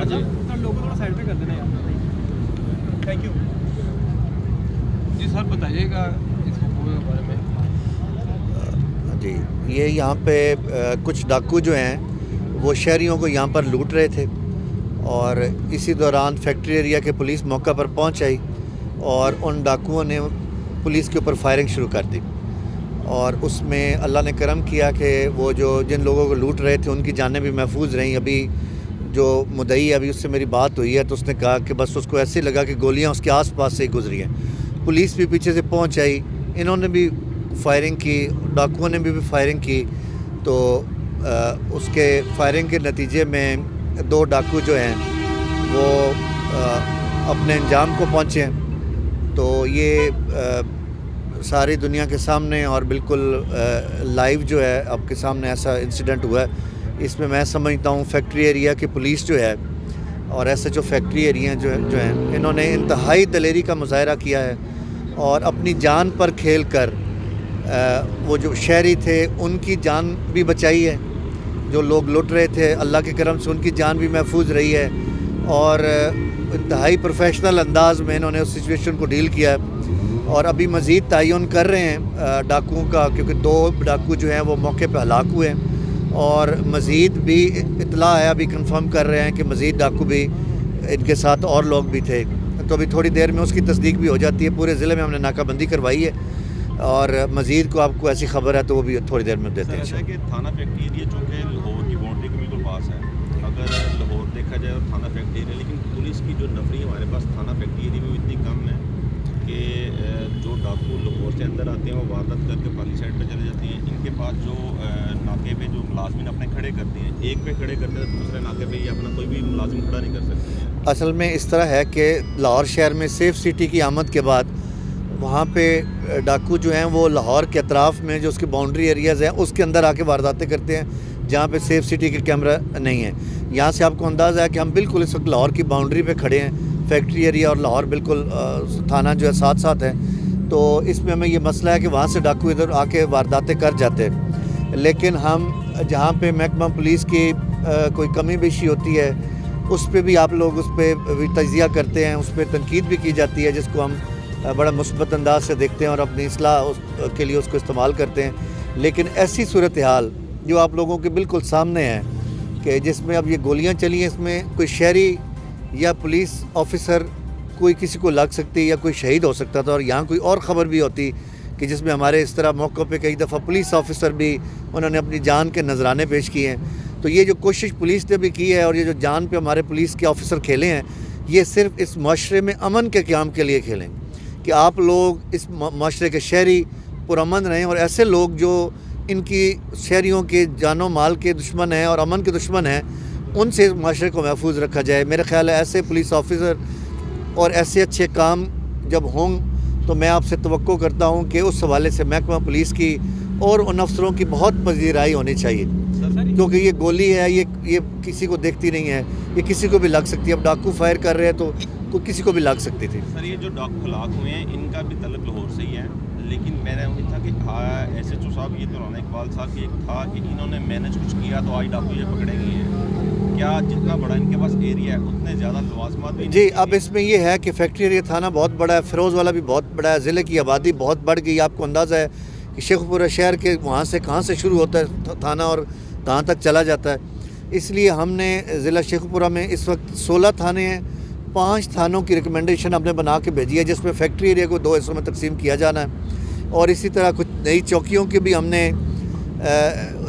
लोगों थोड़ा साइड पे कर देना यार। थैंक यू जी सर, बताइएगा इस के बारे में। जी, ये यहाँ पे कुछ डाकू जो हैं वो शहरियों को यहाँ पर लूट रहे थे और इसी दौरान फैक्ट्री एरिया के पुलिस मौका पर पहुँच आई और उन डाकुओं ने पुलिस के ऊपर फायरिंग शुरू कर दी और उसमें अल्लाह ने करम किया कि वो जो जिन लोगों को लूट रहे थे उनकी जानें भी महफूज रहीं। अभी जो मुद्दई अभी उससे मेरी बात हुई है तो उसने कहा कि बस उसको ऐसे लगा कि गोलियां उसके आसपास से ही गुजरी हैं। पुलिस भी पीछे से पहुंच आई, इन्होंने भी फायरिंग की, डाकुओं ने भी फायरिंग की। तो उसके फायरिंग के नतीजे में 2 डाकू जो हैं वो अपने अंजाम को पहुँचे। तो ये सारी दुनिया के सामने और बिल्कुल लाइव जो है आपके सामने ऐसा इंसिडेंट हुआ है। इसमें मैं समझता हूँ फैक्ट्री एरिया की पुलिस जो है और ऐसे जो फैक्ट्री एरिया जो हैं इन्होंने इंतहाई दलेरी का मुजाहरा किया है और अपनी जान पर खेल कर वो जो शहरी थे उनकी जान भी बचाई है। जो लोग लुट रहे थे अल्लाह के करम से उनकी जान भी महफूज रही है और इंतहाई प्रोफेशनल अंदाज में इन्होंने उस सिचुएशन को डील किया है। और अभी मज़ीद तयन कर रहे हैं डाकुओं का, क्योंकि 2 डाकू जो हैं वो मौके पर हलाक हुए हैं और मज़ीद भी इतला है, अभी कंफर्म कर रहे हैं कि मज़ीद डाकू भी इनके साथ और लोग भी थे। तो अभी थोड़ी देर में उसकी तस्दीक भी हो जाती है। पूरे ज़िले में हमने नाकाबंदी करवाई है और मज़ीद को आपको ऐसी खबर है तो वो भी थोड़ी देर में देते हैं। कि थाना फैक्ट्री एरिया जो कि लाहौर की बाउंड्री के बिल्कुल पास है, अगर लाहौर देखा जाए और थाना फैक्ट्री एरिया, लेकिन पुलिस की जो नफरी हमारे पास थाना फैक्ट्री एरिया में इतनी कम है कि जो डाकू लाहौर से अंदर आते हैं वो वारदात करके पाली साइड पे चले जाते हैं। इनके पास जो नाके पे जो मुलाजमिन अपने खड़े करते हैं, एक पे खड़े करते हैं तो दूसरे नाके पे ये अपना कोई भी मुलाजिम खड़ा नहीं कर सकते। असल में इस तरह है कि लाहौर शहर में सेफ़ सिटी की आमद के बाद वहाँ पे डाकू जो हैं वो लाहौर के अतराफ़ में जो उसकी बाउंड्री एरियाज़ हैं उसके अंदर आके वारदातें करते हैं जहाँ पे सेफ़ सिटी के कैमरा नहीं है। यहाँ से आपको अंदाज़ा है कि हम बिल्कुल इस वक्त लाहौर की बाउंड्री पे खड़े हैं। फैक्ट्री एरिया और लाहौर बिल्कुल थाना जो है साथ साथ है। तो इसमें हमें ये मसला है कि वहाँ से डाकू इधर आके वारदातें कर जाते हैं, लेकिन हम जहाँ पे महकमा पुलिस की कोई कमी बेशी होती है उस पर भी आप लोग उस पर भी तजिया करते हैं, उस पर तनकीद भी की जाती है जिसको हम बड़ा मुस्बत अंदाज से देखते हैं और अपनी इस्लाह के लिए उसको इस्तेमाल करते हैं। लेकिन ऐसी सूरत हाल जो आप लोगों के बिल्कुल सामने है कि जिसमें अब ये गोलियाँ चली हैं, इसमें कोई शहरी या पुलिस ऑफिसर कोई किसी को लग सकती या कोई शहीद हो सकता था। और यहाँ कोई और ख़बर भी होती कि जिसमें हमारे इस तरह मौक़ों पे कई दफ़ा पुलिस ऑफिसर भी उन्होंने अपनी जान के नजराने पेश किए हैं। तो ये जो कोशिश पुलिस ने भी की है और ये जो जान पे हमारे पुलिस के ऑफिसर खेले हैं, ये सिर्फ इस माशरे में अमन के क़याम के लिए खेलें कि आप लोग इस माशरे के शहरी पुरअमन रहें और ऐसे लोग जो इनकी शहरियों के जानो माल के दुश्मन हैं और अमन के दुश्मन हैं उनसे माशरे को महफूज रखा जाए। मेरा ख्याल है ऐसे पुलिस ऑफिसर और ऐसे अच्छे काम जब हों तो मैं आपसे तवक्को करता हूं कि उस हवाले से महकमा पुलिस की और उन अफसरों की बहुत पजीराई होनी चाहिए, क्योंकि ये गोली है, ये किसी को देखती नहीं है, ये किसी को भी लग सकती है। अब डाकू फायर कर रहे हैं तो किसी को भी लग सकती थी। सर, ये जो डाकू हलाक हुए हैं इनका भी तलब लाहौर से ही है, लेकिन मेरा उम्मीद था कि SHO साहब ये तो राना इकबाल साहब की एक था कि इन्होंने मैनेज कुछ किया तो आज डाकू ये पकड़े गए हैं। क्या जितना बड़ा इनके पास एरिया है उतने ज़्यादा लवाजमात भी? जी, अब इसमें ये है कि फैक्ट्री एरिया थाना बहुत बड़ा है, फिरोज़ वाला भी बहुत बड़ा है, ज़िले की आबादी बहुत बढ़ गई। आपको अंदाज़ा है कि शेखपुरा शहर के वहाँ से कहाँ से शुरू होता है थाना और कहाँ तक चला जाता है। इसलिए हमने ज़िला शेखपुरा में इस वक्त 16 थाने हैं, 5 थानों की रिकमेंडेशन हमने बना के भेजी है जिसमें फैक्ट्री एरिया को 2 हिस्सों में तकसीम किया जाना है। और इसी तरह कुछ नई चौकियों की भी हमने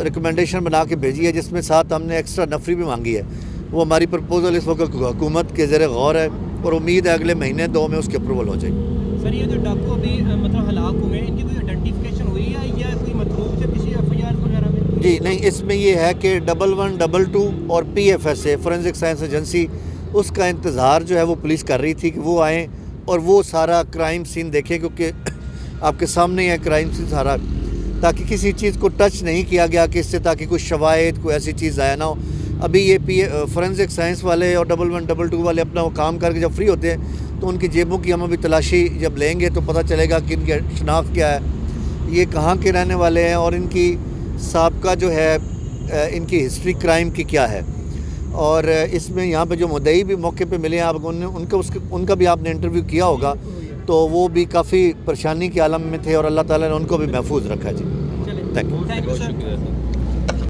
रिकमेंडेशन बना के भेजी है जिसमें साथ हमने एक्स्ट्रा नफरी भी मांगी है। वो हमारी प्रपोज़ल इस वक्त हुकूमत के ज़ेर गौर है और उम्मीद है अगले महीने 2 में उसकी अप्रूवल हो जाएगी। सर, ये जो डाकू अभी मतलब हलाक हुए हैं, इनकी कोई आइडेंटिफिकेशन हुई है या कोई मतलूब से किसी FIR वगैरह में? जी नहीं, इसमें ये है कि 1122 और PFSA फोरेंसिक साइंस एजेंसी उसका इंतज़ार जो है वो पुलिस कर रही थी कि वो आएँ और वो सारा क्राइम सीन देखें, क्योंकि आपके सामने है क्राइम सीन सारा, ताकि किसी चीज़ को टच नहीं किया गया कि इससे ताकि कुछ शवायद कोई ऐसी चीज़ ज़ाया ना हो। अभी ये फोरेंसिक साइंस वाले और 1122 वाले अपना वो काम करके जब फ्री होते हैं तो उनकी जेबों की हम अभी तलाशी जब लेंगे तो पता चलेगा कि इनकी शनाख्त क्या है, ये कहाँ के रहने वाले हैं और इनकी साबका जो है इनकी हिस्ट्री क्राइम की क्या है। اور اس میں یہاں پہ جو مدعی بھی موقع پہ ملے ہیں، آپ ان کا بھی آپ نے انٹرویو کیا ہوگا، تو وہ بھی کافی پریشانی کے عالم میں تھے اور اللہ تعالیٰ نے ان کو بھی محفوظ رکھا جی. Thank you. Thank you sir.